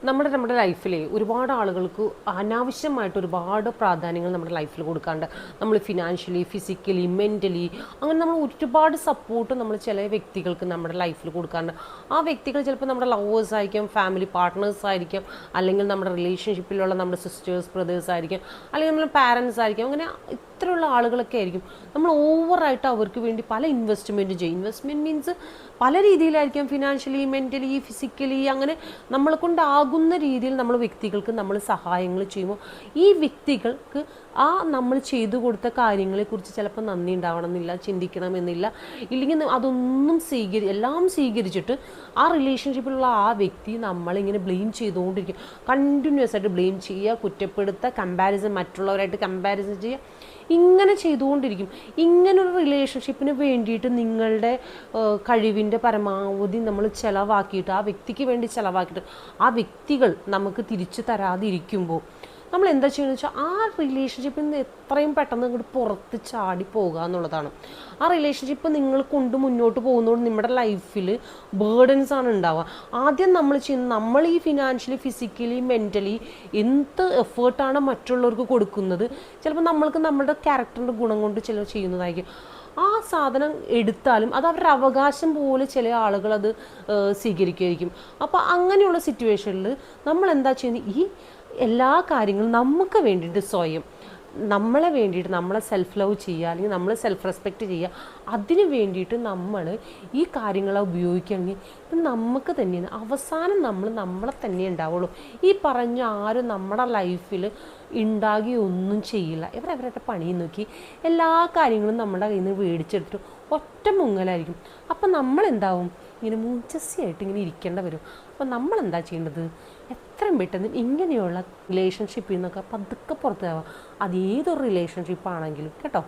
നമ്മുടെ ലൈഫിൽ ഒരുപാട് ആളുകൾക്ക് അനാവശ്യമായിട്ട് ഒരുപാട് പ്രാധാന്യങ്ങൾ നമ്മുടെ ലൈഫിൽ കൊടുക്കാണ്ട്. നമ്മൾ ഫിനാൻഷ്യലി, ഫിസിക്കലി, മെൻ്റലി, അങ്ങനെ നമ്മൾ ഒരുപാട് സപ്പോർട്ട് നമ്മൾ ചില വ്യക്തികൾക്ക് നമ്മുടെ ലൈഫിൽ കൊടുക്കാറുണ്ട്. ആ വ്യക്തികൾ ചിലപ്പോൾ നമ്മുടെ ലവേഴ്സ് ആയിരിക്കും, ഫാമിലി പാർട്ട്നേഴ്സ് ആയിരിക്കും, അല്ലെങ്കിൽ നമ്മുടെ റിലേഷൻഷിപ്പിലുള്ള നമ്മുടെ സിസ്റ്റേഴ്സ്, ബ്രദേഴ്സ് ആയിരിക്കും, അല്ലെങ്കിൽ നമ്മുടെ പാരൻസ് ആയിരിക്കും. അങ്ങനെ ഇത്തരമുള്ള ആളുകളൊക്കെ ആയിരിക്കും നമ്മൾ ഓവറായിട്ട് അവർക്ക് വേണ്ടി പല ഇൻവെസ്റ്റ്മെൻറ്റ് ചെയ്യും. ഇൻവെസ്റ്റ്മെൻറ്റ് മീൻസ് പല രീതിയിലായിരിക്കും, ഫിനാൻഷ്യലി, മെൻ്റലി, ഫിസിക്കലി, അങ്ങനെ നമ്മളെ കൊണ്ടാകുന്ന രീതിയിൽ നമ്മൾ വ്യക്തികൾക്ക് നമ്മൾ സഹായങ്ങൾ ചെയ്യുമ്പോൾ ഈ വ്യക്തികൾക്ക് ആ നമ്മൾ ചെയ്തു കൊടുത്ത കാര്യങ്ങളെക്കുറിച്ച് ചിലപ്പോൾ നന്ദി ഉണ്ടാവണമെന്നില്ല, ചിന്തിക്കണമെന്നില്ല. ഇല്ലെങ്കിൽ അതൊന്നും എല്ലാം സ്വീകരിച്ചിട്ട് ആ റിലേഷൻഷിപ്പിലുള്ള ആ വ്യക്തി നമ്മളിങ്ങനെ ബ്ലെയിം ചെയ്തുകൊണ്ടിരിക്കും. കണ്ടിന്യൂസ് ആയിട്ട് ബ്ലെയിം ചെയ്യുക, കുറ്റപ്പെടുത്തുക, മറ്റുള്ളവരായിട്ട് കമ്പാരിസൺ ചെയ്യുക, ഇങ്ങനെ ചെയ്തുകൊണ്ടിരിക്കും. ഇങ്ങനൊരു റിലേഷൻഷിപ്പിന് വേണ്ടിയിട്ട് നിങ്ങളുടെ കഴിവിൻ്റെ പരമാവധി നമ്മൾ ചിലവാക്കിയിട്ട്, ആ വ്യക്തിക്ക് വേണ്ടി ചിലവാക്കിയിട്ട് ആ വ്യക്തികൾ നമുക്ക് തിരിച്ചു തരാതിരിക്കുമ്പോൾ നമ്മൾ എന്താ ചെയ്യുന്നത് വെച്ചാൽ ആ റിലേഷൻഷിപ്പിൽ നിന്ന് എത്രയും പെട്ടെന്ന് ഇങ്ങോട്ട് പുറത്ത് ചാടി പോകുക എന്നുള്ളതാണ്. ആ റിലേഷൻഷിപ്പ് നിങ്ങൾ കൊണ്ട് മുന്നോട്ട് പോകുന്നതുകൊണ്ട് നമ്മുടെ ലൈഫിൽ ബേർഡൻസ് ആണ് ഉണ്ടാവുക. ആദ്യം നമ്മൾ ഈ ഫിനാൻഷ്യലി, ഫിസിക്കലി, മെൻ്റലി എന്ത് എഫേർട്ടാണ് മറ്റുള്ളവർക്ക് കൊടുക്കുന്നത്, ചിലപ്പോൾ നമ്മൾക്ക് നമ്മുടെ ക്യാരക്ടറിൻ്റെ ഗുണം കൊണ്ട് ചിലർ ചെയ്യുന്നതായിരിക്കും. ആ സാധനം എടുത്താലും അത് അവരുടെ അവകാശം പോലെ ചില ആളുകൾ അത് സ്വീകരിക്കുമായിരിക്കും. അപ്പോൾ അങ്ങനെയുള്ള സിറ്റുവേഷനിൽ നമ്മൾ എന്താ ചെയ്യുന്നത്, ഈ എല്ലാ കാര്യങ്ങളും നമുക്ക് വേണ്ടിയിട്ട് സ്വയം നമ്മളെ വേണ്ടിയിട്ട് നമ്മളെ സെൽഫ് ലവ് ചെയ്യുക, അല്ലെങ്കിൽ നമ്മൾ സെൽഫ് റെസ്പെക്റ്റ് ചെയ്യുക. അതിന് വേണ്ടിയിട്ട് നമ്മൾ ഈ കാര്യങ്ങളെ ഉപയോഗിക്കുകയാണെങ്കിൽ ഇത് നമുക്ക് തന്നെയാണ് അവസാനം നമ്മളെ തന്നെ ഉണ്ടാവുള്ളൂ. ഈ പറഞ്ഞ ആരും നമ്മുടെ ലൈഫിൽ ഉണ്ടാകുകയൊന്നും ചെയ്യില്ല. ഇവരവരുടെ പണി നോക്കി എല്ലാ കാര്യങ്ങളും നമ്മുടെ കയ്യിൽ നിന്ന് മേടിച്ചെടുത്തിട്ട് ഒറ്റ മുങ്ങലായിരിക്കും. അപ്പം നമ്മളെന്താവും, ഇങ്ങനെ മൂച്ചസിയായിട്ട് ഇങ്ങനെ ഇരിക്കേണ്ട വരും. അപ്പം നമ്മളെന്താ ചെയ്യേണ്ടത്, എത്രയും പെട്ടെന്ന് ഇങ്ങനെയുള്ള റിലേഷൻഷിപ്പിൽ നിന്നൊക്കെ പതുക്കെ പുറത്താവുക. അത് ഏതൊരു റിലേഷൻഷിപ്പാണെങ്കിലും കേട്ടോ.